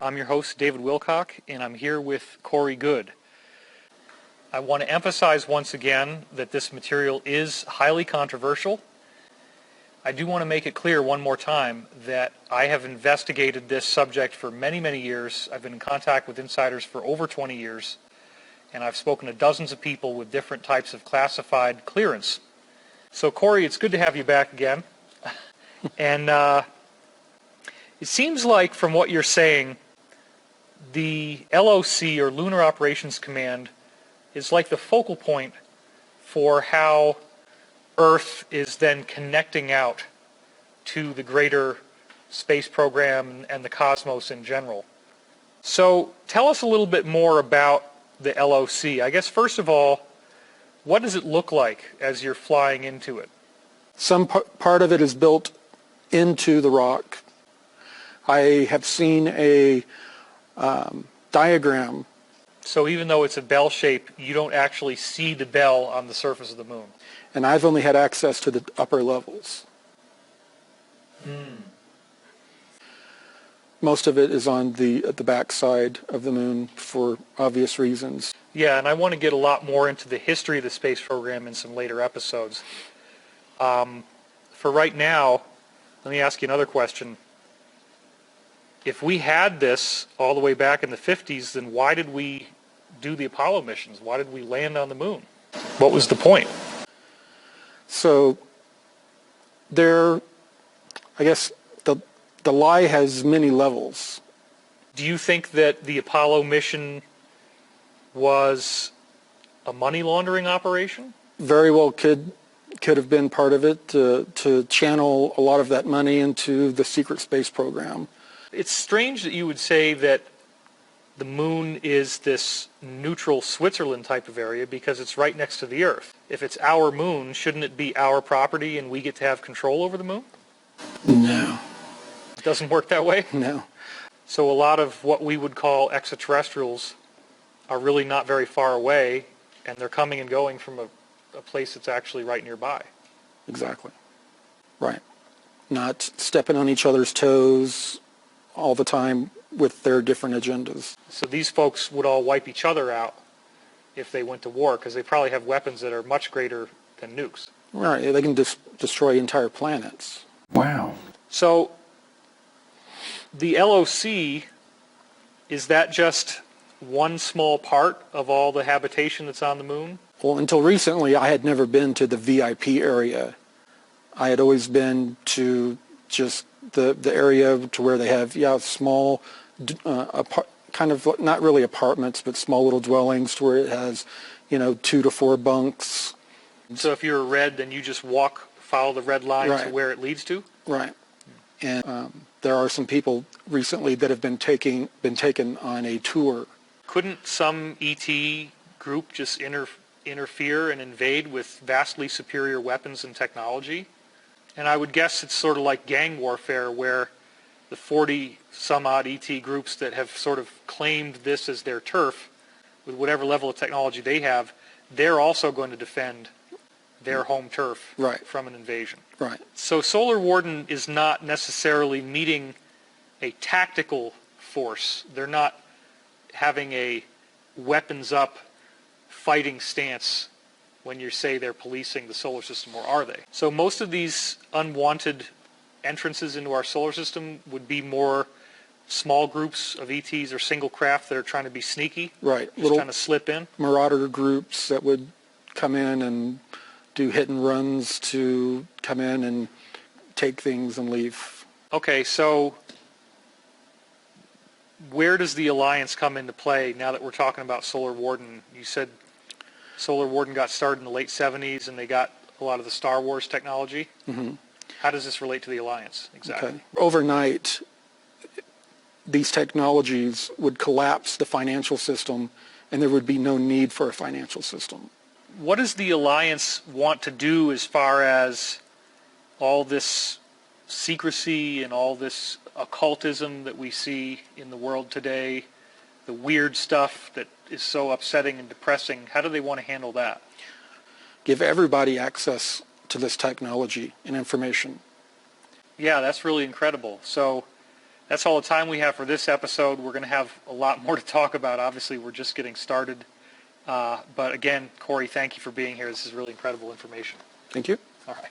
I'm your host, David Wilcock, and I'm here with Corey Goode. I want to emphasize once again that this material is highly controversial. I do want to make it clear one more time that I have investigated this subject for many, many years. I've been in contact with insiders for over 20 years, and I've spoken to dozens of people with different types of classified clearance. So, Corey, it's good to have you back again. And it seems like, from what you're saying, the LOC, or Lunar Operations Command, is like the focal point for how Earth is then connecting out to the greater space program and the cosmos in general. So tell us a little bit more about the LOC. I guess, first of all, what does it look like as you're flying into it? Some part of it is built into the rock. I have seen a diagram. So even though it's a bell shape, you don't actually see the bell on the surface of the moon? And I've only had access to the upper levels. Most of it is on the back side of the moon for obvious reasons. Yeah, and I want to get a lot more into the history of the space program in some later episodes. For right now, let me ask you another question. If we had this all the way back in the 50s, then why did we do the Apollo missions? Why did we land on the moon? What was the point? So I guess the lie has many levels. Do you think that the Apollo mission was a money laundering operation? Very well could have been part of it, to channel a lot of that money into the secret space program. It's strange that you would say that the moon is this neutral Switzerland type of area because it's right next to the Earth. If it's our moon, shouldn't it be our property and we get to have control over the moon? No. It doesn't work that way? No. So a lot of what we would call extraterrestrials are really not very far away, and they're coming and going from a place that's actually right nearby. Exactly. Right. Not stepping on each other's toes all the time with their different agendas. So these folks would all wipe each other out if they went to war, because they probably have weapons that are much greater than nukes. Right. They can destroy entire planets. Wow. So the LOC, is that just one small part of all the habitation that's on the moon? Well, until recently, I had never been to the VIP area. I had always been to just the area to where they have, small, kind of not really apartments, but small little dwellings to where it has, 2 to 4 bunks. So if you're a red, then you just follow the red line Right. to where it leads to? Right. And there are some people recently that have been taken on a tour. Couldn't some ET group just interfere and invade with vastly superior weapons and technology? And I would guess it's sort of like gang warfare, where the 40 some odd ET groups that have sort of claimed this as their turf, with whatever level of technology they have, they're also going to defend their home turf Right. from an invasion. Right. So Solar Warden is not necessarily meeting a tactical force. They're not having a weapons up fighting stance when you say they're policing the solar system, or are they? So most of these unwanted entrances into our solar system would be more small groups of ETs or single craft that are trying to be sneaky, Right. just Little trying to slip in. marauder groups that would come in and do hit and runs to come in and take things and leave. Okay, so where does the Alliance come into play now that we're talking about Solar Warden? You said Solar Warden got started in the late 70s and they got a lot of the Star Wars technology. Mm-hmm. How does this relate to the Alliance exactly? Okay. Overnight, these technologies would collapse the financial system, and there would be no need for a financial system. What does the Alliance want to do as far as all this secrecy and all this occultism that we see in the world today, the weird stuff that is so upsetting and depressing? How do they want to handle that? Give everybody access to this technology and information. Yeah, that's really incredible. So That's all the time we have for this episode. We're going to have a lot more to talk about. Obviously, we're just getting started. But again, Corey, thank you for being here. This is really incredible information. Thank you. All right.